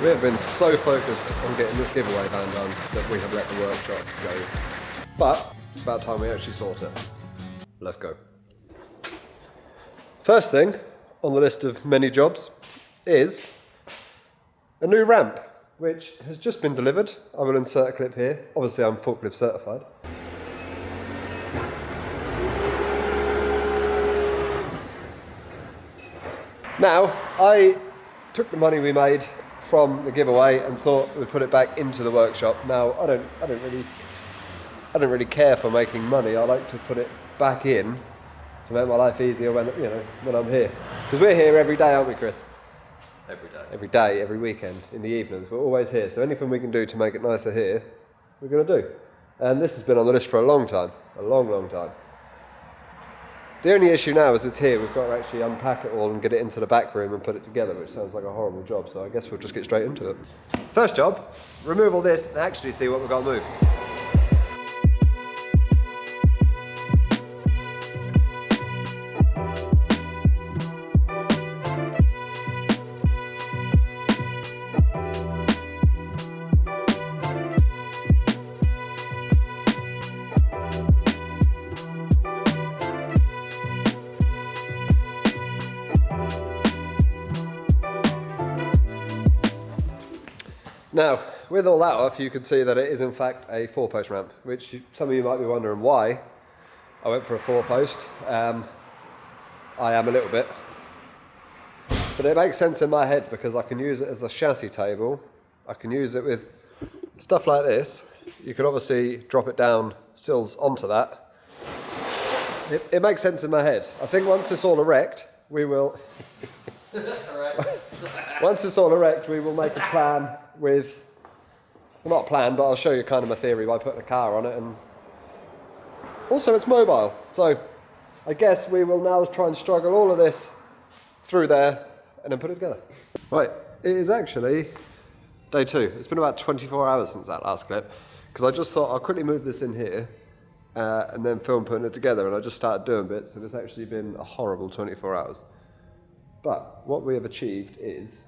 We have been so focused on getting this giveaway van done that we have let the workshop go. But it's about time we actually sort it. Let's go. First thing on the list of many jobs is a new ramp, which has just been delivered. I will insert a clip here. Obviously I'm forklift certified. Now, I took the money we made from the giveaway and thought we'd put it back into the workshop. Now, I don't really care for making money. I like to put it back in to make my life easier when I'm here. Because we're here every day, aren't we, Chris? Every day. Every day, every weekend, in the evenings. We're always here. So anything we can do to make it nicer here, we're going to do. And this has been on the list for a long time. A long, long time. The only issue now is it's here. We've got to actually unpack it all and get it into the back room and put it together, which sounds like a horrible job. So I guess we'll just get straight into it. First job, remove all this and actually see what we've got to move. Now, with all that off, you can see that it is in fact a 4-post ramp, which some of you might be wondering why I went for a 4-post. I am a little bit. But it makes sense in my head because I can use it as a chassis table. I can use it with stuff like this. You can obviously drop it down sills onto that. It makes sense in my head. I think once it's all erect, we will... Once it's all erect, we will make a plan with, well, not a plan, but I'll show you kind of my theory by putting a car on it, and also it's mobile. So I guess we will now try and struggle all of this through there and then put it together. Right, it is actually day 2. It's been about 24 hours since that last clip, because I just thought I'll quickly move this in here and then film putting it together, and I just started doing bits, and it's actually been a horrible 24 hours. But what we have achieved is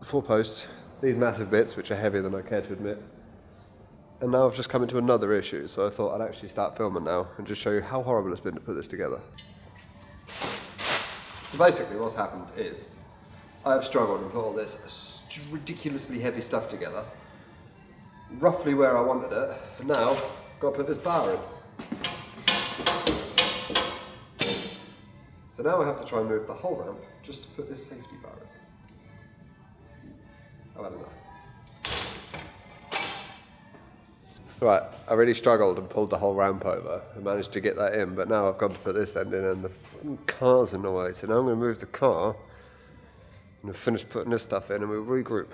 4 posts, these massive bits, which are heavier than I care to admit. And now I've just come into another issue, so I thought I'd actually start filming now and just show you how horrible it's been to put this together. So basically what's happened is, I have struggled and put all this ridiculously heavy stuff together, roughly where I wanted it, and now I've got to put this bar in. So now I have to try and move the whole ramp just to put this safety bar in. I've had enough. Right, I really struggled and pulled the whole ramp over and managed to get that in, but now I've got to put this end in and the car's in the way. So now I'm going to move the car and finish putting this stuff in and we'll regroup.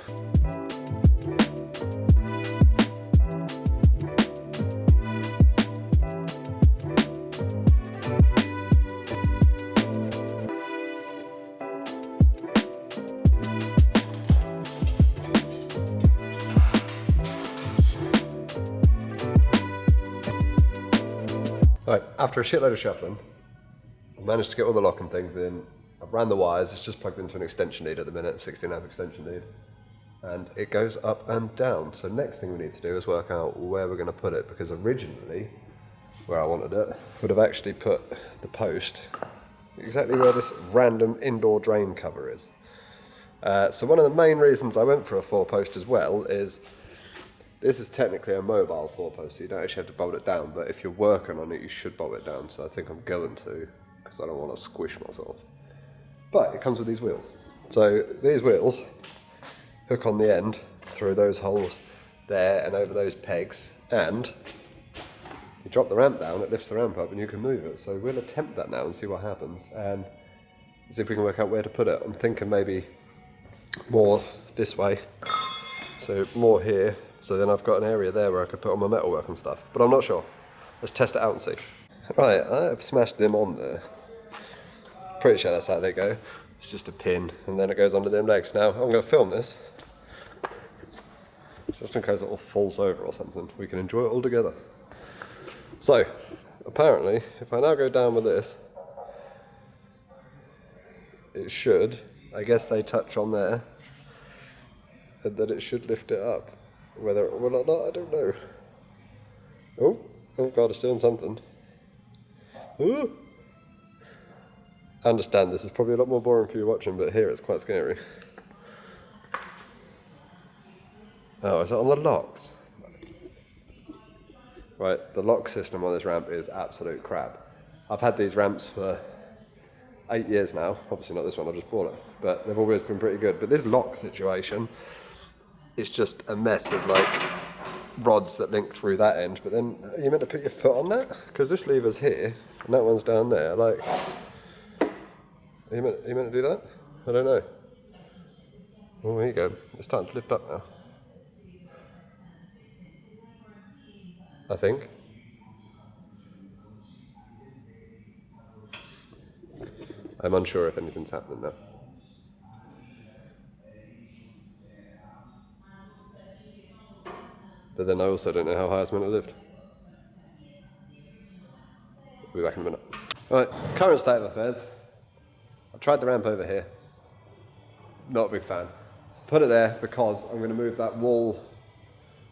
Right, after a shitload of shuffling, I managed to get all the locking things in. I've ran the wires, it's just plugged into an extension lead at the minute, 16-amp extension lead. And it goes up and down. So next thing we need to do is work out where we're going to put it, because originally, where I wanted it, would have actually put the post exactly where this random indoor drain cover is. So one of the main reasons I went for a 4-post as well is, this is technically a mobile 4-post, so you don't actually have to bolt it down, but if you're working on it, you should bolt it down, so I think I'm going to, because I don't want to squish myself. But it comes with these wheels. So these wheels hook on the end through those holes there and over those pegs, and you drop the ramp down, it lifts the ramp up and you can move it. So we'll attempt that now and see what happens, and see if we can work out where to put it. I'm thinking maybe more this way, so more here. So then I've got an area there where I could put all my metalwork and stuff, but I'm not sure. Let's test it out and see. Right, I have smashed them on there. Pretty sure that's how they go. It's just a pin, and then it goes under them legs. Now, I'm going to film this, just in case it all falls over or something. We can enjoy it all together. So, apparently, if I now go down with this, it should, I guess they touch on there, and then it should lift it up. Whether it will or not, I don't know. Oh God, it's doing something. Ooh. I understand this is probably a lot more boring for you watching, but here it's quite scary. Oh, is it on the locks? Right, the lock system on this ramp is absolute crap. I've had these ramps for 8 years now. Obviously not this one, I just bought it. But they've always been pretty good. But this lock situation is just a mess of like rods that link through that end. But then, are you meant to put your foot on that? Because this lever's here, and that one's down there. Like, are you meant to do that? I don't know. Oh, there you go. It's starting to lift up now. I think. I'm unsure if anything's happening now. But then I also don't know how high it's meant to lift. I'll be back in a minute. Alright, current state of affairs. I tried the ramp over here. Not a big fan. Put it there because I'm going to move that wall.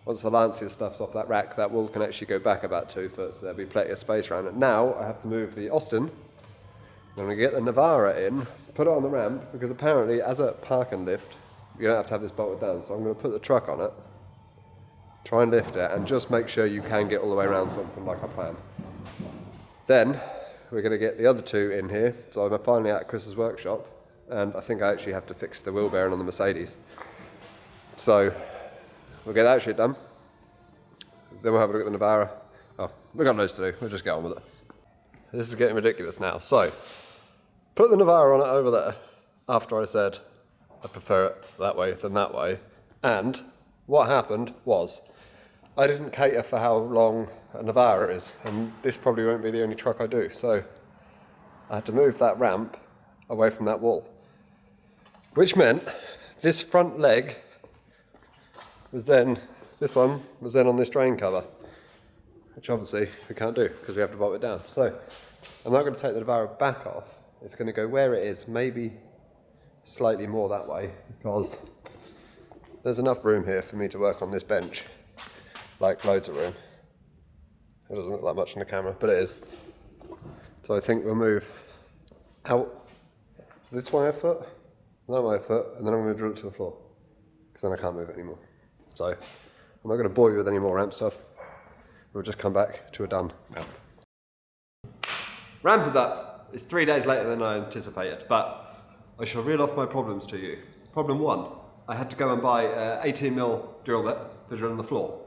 Once the Lancia stuff's off that rack, that wall can actually go back about 2 foot, so there'll be plenty of space around it. Now I have to move the Austin. I'm going to get the Navara in, put it on the ramp, because apparently as a park and lift, you don't have to have this bolted down. So I'm going to put the truck on it, try and lift it, and just make sure you can get all the way around something like I planned. Then we're going to get the other 2 in here. So I'm finally at Chris's workshop, and I think I actually have to fix the wheel bearing on the Mercedes. So we'll get that shit done. Then we'll have a look at the Navara. Oh, we've got loads to do. We'll just get on with it. This is getting ridiculous now. So, put the Navara on it over there after I said I prefer it that way than that way. And what happened was I didn't cater for how long a Navara is. And this probably won't be the only truck I do. So, I had to move that ramp away from that wall. Which meant this front leg was then, this one was then on this drain cover, which obviously we can't do because we have to bolt it down. So I'm not going to take the Navara back off. It's going to go where it is, maybe slightly more that way, because there's enough room here for me to work on this bench, like loads of room. It doesn't look like much on the camera, but it is. So I think we'll move out this way a foot, that way a foot, and then I'm going to drill it to the floor, because then I can't move it anymore. So I'm not going to bore you with any more ramp stuff. We'll just come back to a done ramp. Ramp is up. It's 3 days later than I anticipated, but I shall reel off my problems to you. Problem 1, I had to go and buy an 18mm drill bit to drill on the floor,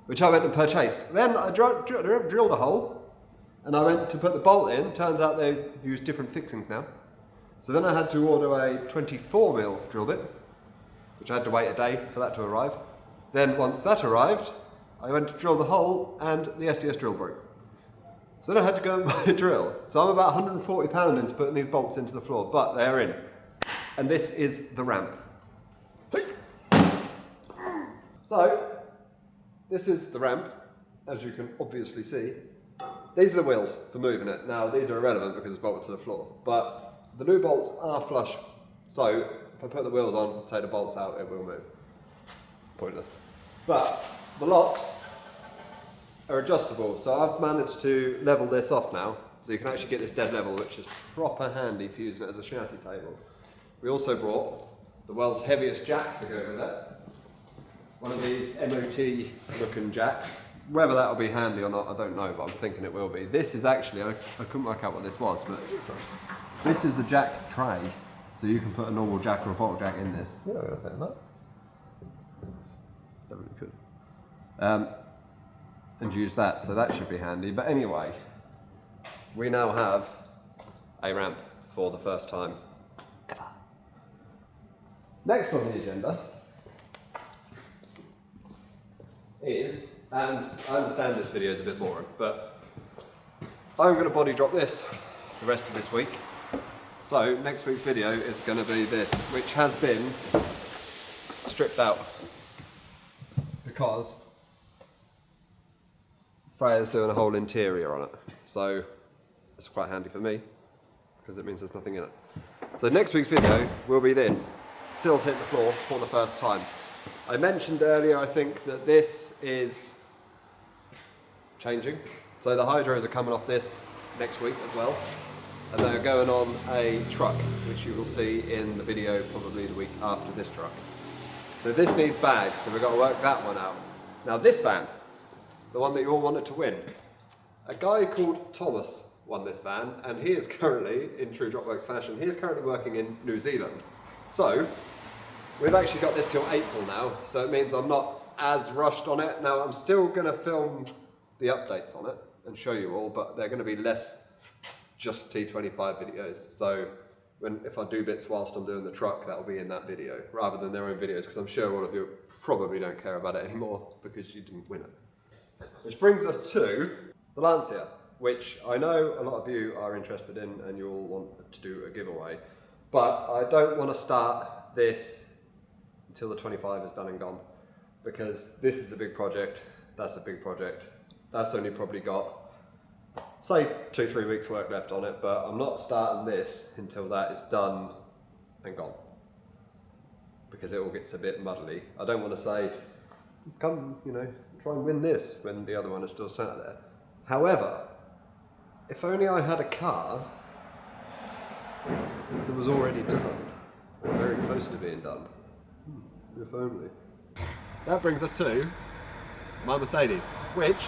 which I went and purchased. Then I drilled a hole, and I went to put the bolt in. Turns out they use different fixings now. So then I had to order a 24mm drill bit, which I had to wait a day for that to arrive. Then once that arrived, I went to drill the hole and the SDS drill broke. So then I had to go and buy a drill. So I'm about £140 into putting these bolts into the floor, but they're in. And this is the ramp. So, this is the ramp, as you can obviously see. These are the wheels for moving it. Now, these are irrelevant because it's bolted to the floor, but the new bolts are flush. So, if I put the wheels on, take the bolts out, it will move. Pointless. But the locks are adjustable, so I've managed to level this off now, so you can actually get this dead level, which is proper handy for using it as a chassis table. We also brought the world's heaviest jack to go with it. One of these MOT looking jacks. Whether that will be handy or not, I don't know, but I'm thinking it will be. This is actually, I couldn't work out what this was, but this is a jack tray, so you can put a normal jack or a bottle jack in this. Yeah, I think that. Definitely could. And use that, so that should be handy. But anyway, we now have a ramp for the first time ever. Next on the agenda is, and I understand this video is a bit boring, but I'm going to body drop this the rest of this week. So next week's video is going to be this, which has been stripped out because Freya's doing a whole interior on it. So it's quite handy for me because it means there's nothing in it. So next week's video will be this. Sills hit the floor for the first time. I mentioned earlier, I think, that this is changing. So the hydros are coming off this next week as well. And they're going on a truck, which you will see in the video probably the week after this truck. So this needs bags, so we've got to work that one out. Now this van, the one that you all wanted to win, a guy called Thomas won this van, and he is currently, in true Dropworks fashion, he is currently working in New Zealand. So we've actually got this till April now, so it means I'm not as rushed on it. Now I'm still going to film the updates on it and show you all, but they're going to be less just T25 videos. So if I do bits whilst I'm doing the truck, that'll be in that video rather than their own videos, because I'm sure all of you probably don't care about it anymore because you didn't win it. Which brings us to the Lancia, which I know a lot of you are interested in and you all want to do a giveaway, but I don't want to start this until the 25 is done and gone, because this is a big project, that's a big project, that's only probably got say 2-3 weeks work left on it, but I'm not starting this until that is done and gone, because it all gets a bit muddly. I don't want to say, come, try and win this when the other one is still sat there. However, if only I had a car that was already done, or very close to being done. If only. That brings us to my Mercedes, which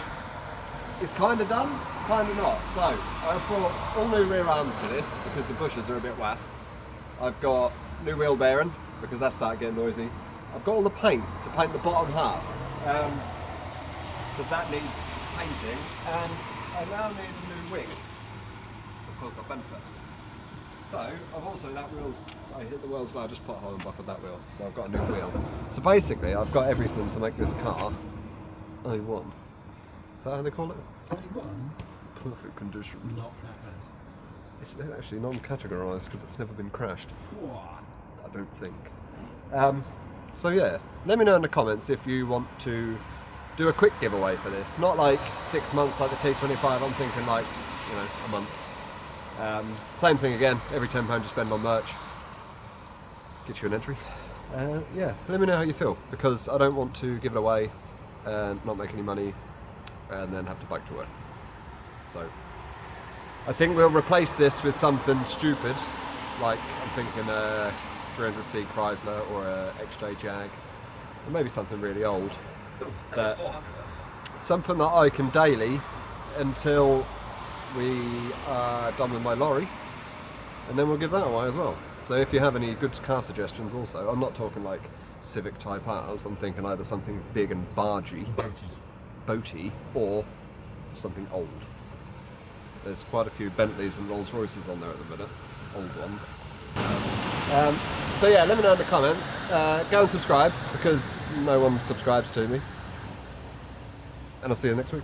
is kind of done, kind of not. So I brought all new rear arms for this because the bushes are a bit waff. I've got new wheel bearing because that started getting noisy. I've got all the paint to paint the bottom half because that needs painting, and I now need a new wing because I bent it. So I've also, I hit the world's largest pothole and buckled that wheel, so I've got a new wheel. So basically I've got everything to make this car A1. Is that how they call it? Perfect condition. Not that bad. It's actually non-categorised because it's never been crashed. I don't think. So yeah, let me know in the comments if you want to do a quick giveaway for this. Not like 6 months like the T25, I'm thinking like, a month. Same thing again, every £10 you spend on merch gets you an entry. Yeah, let me know how you feel, because I don't want to give it away and not make any money and then have to bike to work. So I think we'll replace this with something stupid, like I'm thinking a 300C Chrysler or a XJ Jag, or maybe something really old. But something that I can daily until we are done with my lorry, and then we'll give that away as well. So if you have any good car suggestions also, I'm not talking like Civic Type R's, I'm thinking either something big and bargy, boaty, or something old. There's quite a few Bentleys and Rolls Royces on there at the minute, old ones. So yeah, let me know in the comments. Go and subscribe, because no one subscribes to me. And I'll see you next week.